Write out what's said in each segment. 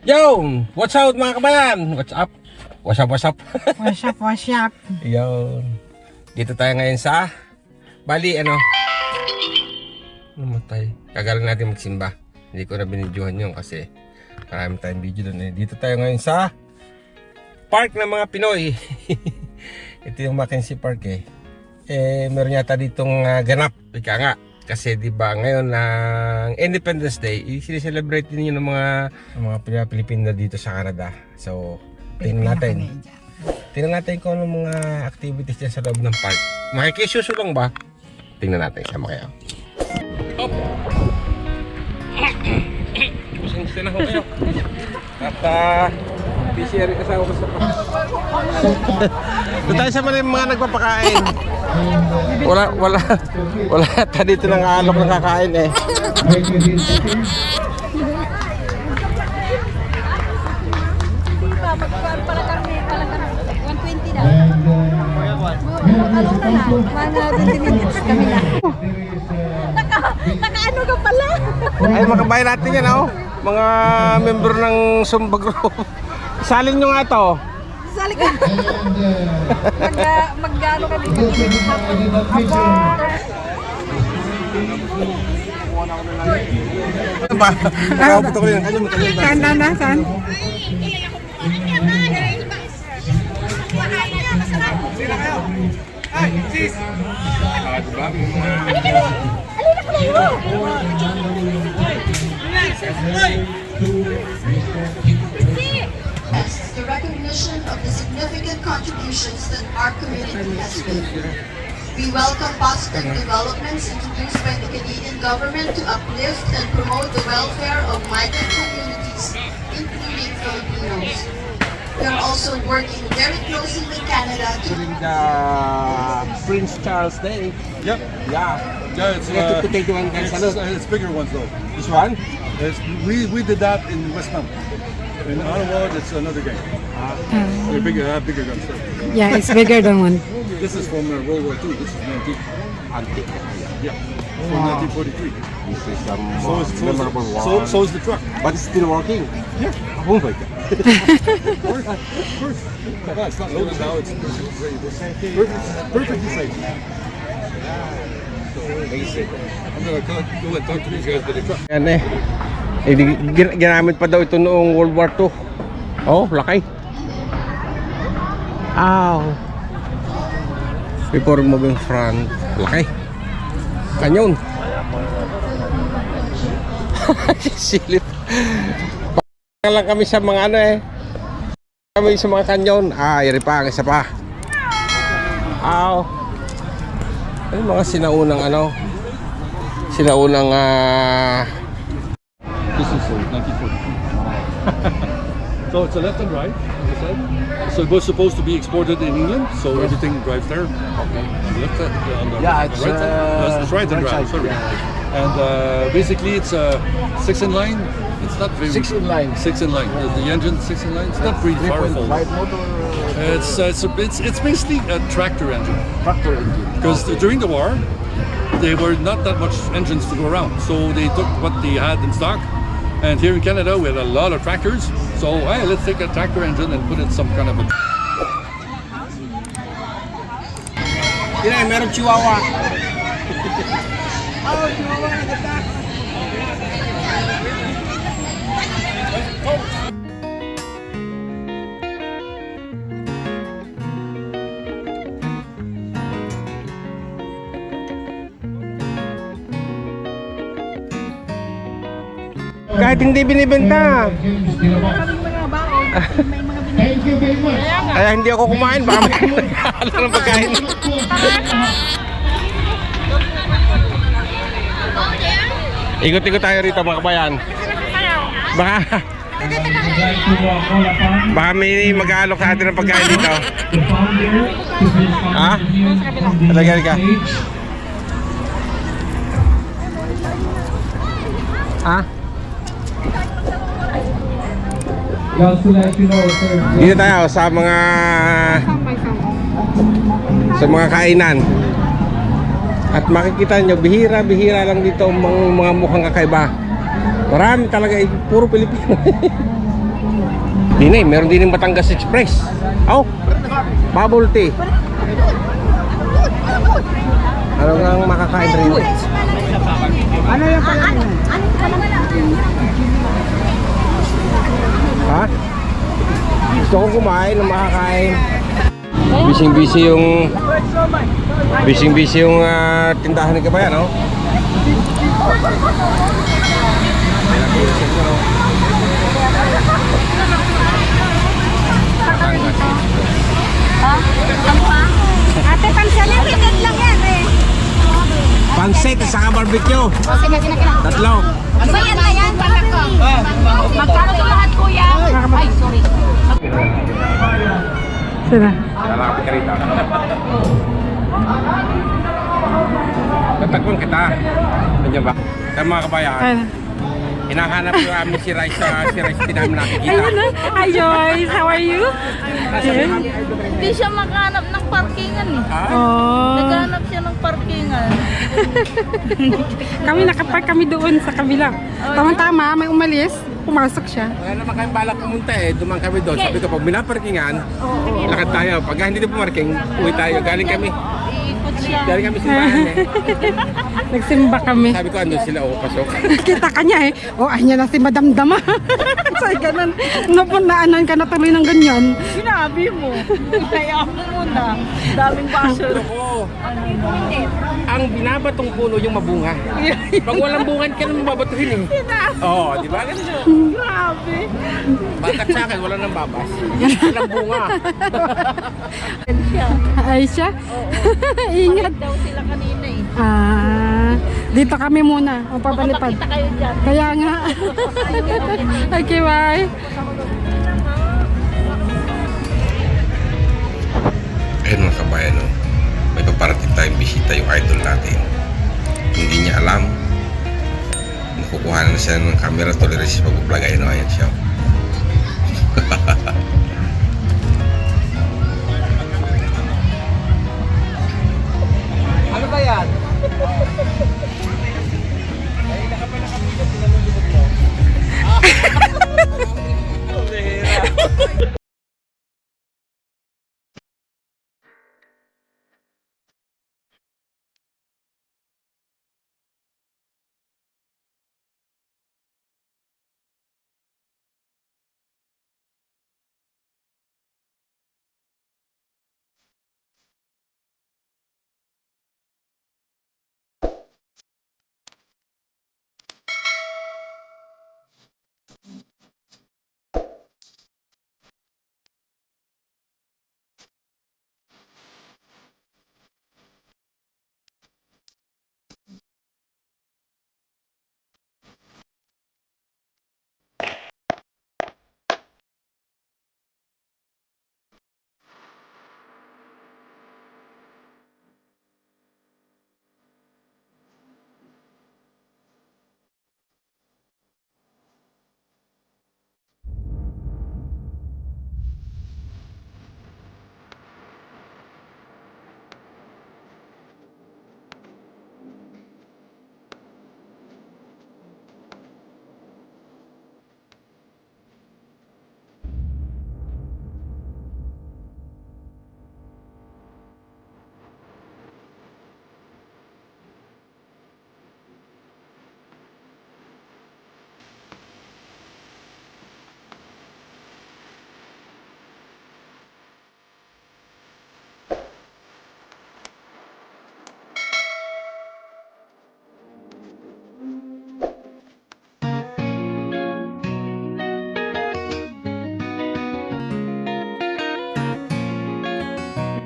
Yo! What's up mga kabayan? What's up? What's up? What's up? Yo! Dito tayo ngayon sa Bali, namatay. Kagaling natin magsimba. Hindi ko na binidyohan yun kasi marami tayong video doon. Dito tayo ngayon sa park ng mga Pinoy. Ito yung Mackenzie Park meron yata ditong ganap. Ika nga. Kasi di ba ngayon ng Independence Day, i-celebrate din yun ng mga Pilipino dito sa Canada. So, tingnan natin kung anong mga activities dyan sa loob ng park. Makikisuso lang ba? Tingnan natin, sama kayo. Hop! Pasensya na ho kayo. At PCR kasama ko sa park. Doon tayo sa mga nagpapakain. Wala ata dito nang alok na kakain Nakaano ka pala? Ay, makabayan natin yan mga member ng Zumba Group. Salin nyo nga to. Sali ka. Mag-ano ka dito. Nakapito ko rin. Saan? Ay, sis! Diba? The recognition of the significant contributions that our community has made. We welcome positive developments introduced by the Canadian government to uplift and promote the welfare of migrant communities, including Filipinos. We are also working very closely with Canada to During the Prince Charles Day. Yep. Yeah. Yeah, it's, Electric potato one guys. it's bigger ones though. This one? We did that in Westmount. In Ottawa, it's another game. They're bigger guns. Yeah, it's bigger than one. This is from World War II. This is 19. Antique. Yeah, from 1943. This is memorable one. So is the truck. But it's still working. Yeah, Oh my God. of course. Yeah, it's not loaded now. It's perfectly safe. Basic. I'm gonna go and talk to these guys with the truck. Yan ginamit pa daw ito noong World War II. Oh, laki. Ow. Before moving front, laki. Kanyon. Silip. Lang kami sa mga kami sa mga kanyon. Iri pa, isa pa. Ow. Ano mga sinaunang This is 1943. So it's a left and right, as I said. So it was supposed to be exported in England, so everything drives there. Okay. Left side, on the right side. That's right and right. Sorry. And basically, it's a 6 in line. It's not very 6 in line. 6 in line. The engine 6 in line. It's not really powerful. It's basically a tractor engine. Tractor engine. Because during the war, there were not that much engines to go around, so they took what they had in stock. And here in Canada, we had a lot of tractors, so hey, let's take a tractor engine and put it some kind of a... Meron chihuahua. Oh, chihuahua na ganda. Kahit hindi binibenta. Kaya hindi ako kumain, baka may alam ng pagkain. Ikot-ikot tayo rito mga kabayan. Baka may mag-aalok sa atin ng pagkain dito. Ha? Talagyan ka. Ha? Dito tayo sa mga kainan. At makikita nyo, bihira-bihira lang dito ang mga mukhang kakaiba. Marami talaga, puro Pilipino. Dinay, meron din yung Batangas Express. Oh, bubble tea. Ano ang makakain rin? Ano yung pala? Ha? Gusto kong kumain ng makakain. Bising-busy yung tindahan ni Kabayan, no? Ate, pansalit. Pinit lang yan eh. Pansit at saka barbecue. Tatlo. Bayan na yan, pala ko. Magkano ito lahat, kuya? Ay, sorry. Sira. Lalapit ka rito. Tatagpon kita. Nandiyan ba? Sa mga kabayan, Ano? hinahanap ko namin si Rice di namin nakikita. Ayun na. Hi Joyce, how are you? Hindi siya makahanap ng parkingan eh. Oh. Naghanap siya ng parkingan. Kami nakapark kami doon sa kabila. Tama-tama, may umalis. Pumasok siya. Wala naman kayong balak pumunta eh. Dumang kami doon. Sabi ko, pag binaparkingan, lakad tayo. Pag hindi na pumarking, uwi tayo. Galing kami. Iikot siya. Galing kami simbahan eh. Nagsimba kami. Sabi ko, andun sila. O, pasok. Kita ka niya eh. Oh, ay niya na si Madam Dama. Say ganun. Napunaanan ka na tuloy ng ganyan. Sinabi mo. Kaya mo muna. Daming basher. Ako, ang binabatong puno yung mabunga. Pag walang bungan ka naman babatuhin eh. Oo, di ba? Ganun. Grabe. Bakit sa akin, wala nang babas. Walang bunga. Siya. Ay siya. Ingat. Daw sila kanina eh. Ah, dito kami muna. O papalipad. Makita kayo dyan. Kaya nga. Okay, bye. Ayun mga kabayan, no? May paparating tayong bisita yung idol natin. Hindi niya alam. Nakukuha na siya ng camera tolerance sa pag-vlog. Ayun, ayan siya. Ano ba yan?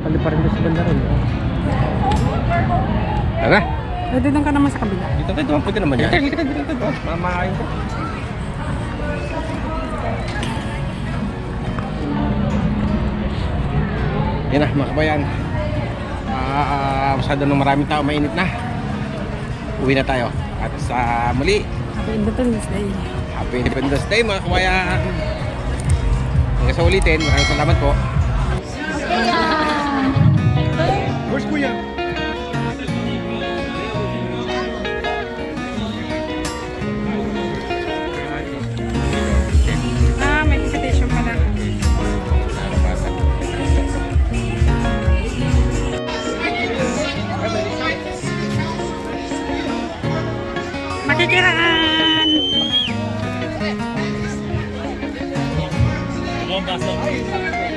Pali pa rin sa banda rin. Ano? Pwede doon ka naman sa kabila. Dito tayo, pwede naman yan. Dito. Mamakain ko. Yan na mga kabayan. Masyado ng maraming tao, mainit na. Uwi na tayo. At sa muli, Happy Independence Day. Happy Independence Day mga kabayan. Hanggang sa ulitin, maraming salamat po. Where's Kuya? Ah, may invitation pala. Yan!